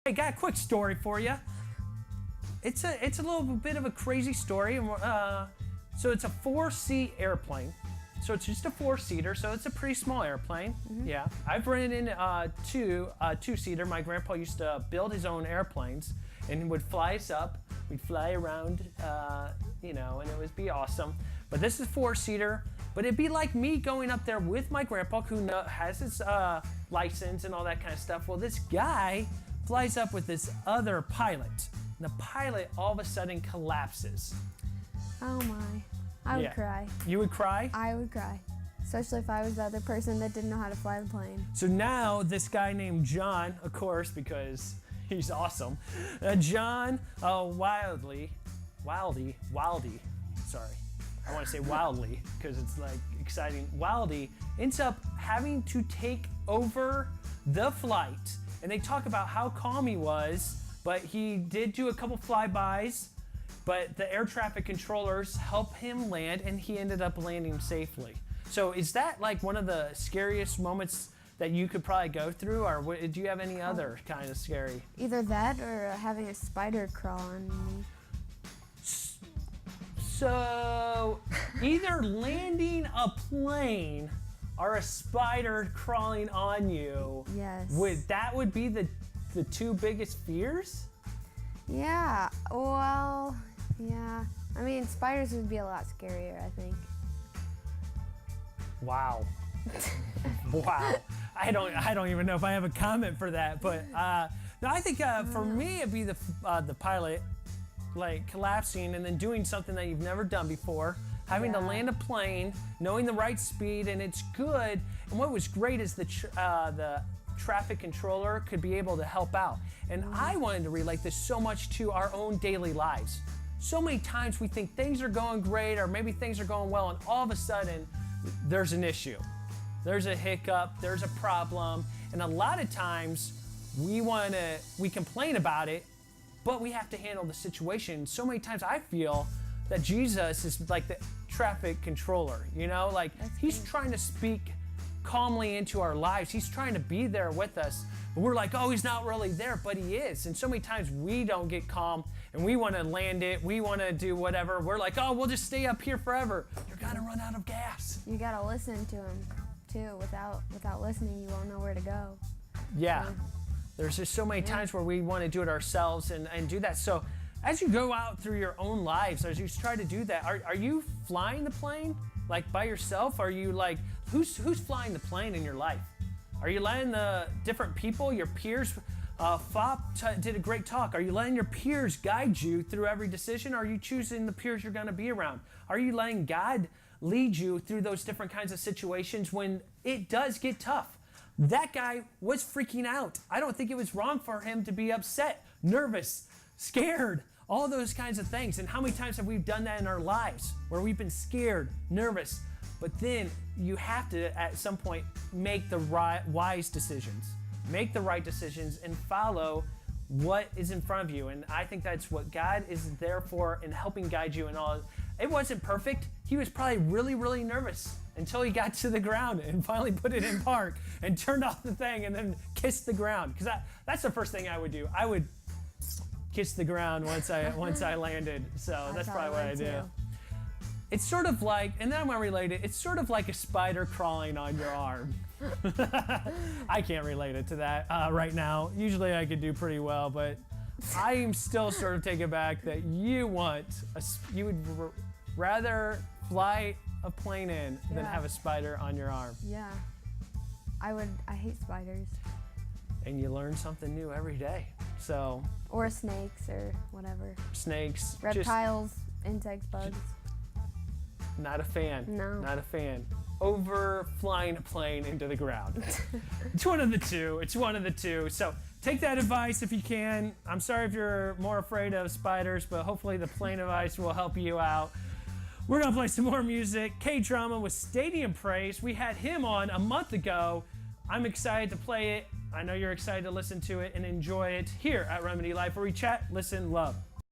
Hey, got a quick story for you. It's a little bit of a crazy story. So it's a 4-seat airplane. So it's just a 4-seater, so it's a pretty small airplane. Mm-hmm. Yeah, I've ridden in a 2-seater. My grandpa used to build his own airplanes and would fly us up. We'd fly around, and it would be awesome. But this is 4-seater. But it'd be like me going up there with my grandpa who has his license and all that kind of stuff. Well, this guy flies up with this other pilot. And the pilot all of a sudden collapses. Oh my. I would cry. You would cry? I would cry. Especially if I was the other person that didn't know how to fly the plane. So now this guy named John, of course, because he's awesome. John Wildy. Sorry. I want to say wildly because it's like exciting. Wildy ends up having to take over the flight. And they talk about how calm he was, but he did do a couple flybys. But the air traffic controllers helped him land, and he ended up landing safely. So is that like one of the scariest moments that you could probably go through, or do you have any other kind of scary? Either that or having a spider crawl on me. So either landing a plane or a spider crawling on you. Yes. That would be the two biggest fears? Yeah, well, yeah. I mean, spiders would be a lot scarier, I think. Wow. Wow. I don't even know if I have a comment for that, but no, I think for me it'd be the pilot like collapsing and then doing something that you've never done before, having to land a plane, knowing the right speed, and it's good. And what was great is the traffic controller could be able to help out. And I wanted to relate this so much to our own daily lives. So many times we think things are going great or maybe things are going well, and all of a sudden there's an issue. There's a hiccup, there's a problem, and a lot of times we complain about it, but we have to handle the situation. So many times I feel that Jesus is like the traffic controller, like he's trying to speak calmly into our lives. He's trying to be there with us. But we're like, oh, he's not really there, but he is. And so many times we don't get calm and we want to land it. We want to do whatever. We're like, oh, we'll just stay up here forever. You're going to run out of gas. You got to listen to him too. Without listening, you won't know where to go. Yeah. So, there's just so many times where we want to do it ourselves and do that. So as you go out through your own lives, as you try to do that, are you flying the plane like by yourself? Are you like, who's flying the plane in your life? Are you letting the different people, your peers, Fop did a great talk. Are you letting your peers guide you through every decision? Or are you choosing the peers you're going to be around? Are you letting God lead you through those different kinds of situations when it does get tough? That guy was freaking out. I don't think it was wrong for him to be upset, nervous, scared, all those kinds of things. And how many times have we done that in our lives where we've been scared, nervous, but then you have to, at some point, make the wise decisions. Make the right decisions and follow what is in front of you. And I think that's what God is there for in helping guide you in all. It wasn't perfect. He was probably really, really nervous until he got to the ground and finally put it in park and turned off the thing and then kissed the ground. Because that's the first thing I would do. I would kiss the ground once I landed. So that's probably what I do. It's sort of like, and then I'm gonna relate it, it's sort of like a spider crawling on your arm. I can't relate it to that right now. Usually I could do pretty well, but I am still sort of taken back that you would rather fly a plane in than have a spider on your arm. Yeah, I hate spiders. And you learn something new every day, so. Or snakes or whatever. Snakes. Reptiles, insects, bugs. Not a fan. No. Not a fan. Over flying a plane into the ground. It's one of the two. So take that advice if you can. I'm sorry if you're more afraid of spiders, but hopefully the plane advice will help you out. We're going to play some more music. K-Drama with Stadium Praise. We had him on a month ago. I'm excited to play it. I know you're excited to listen to it and enjoy it here at Remedy Life, where we chat, listen, love.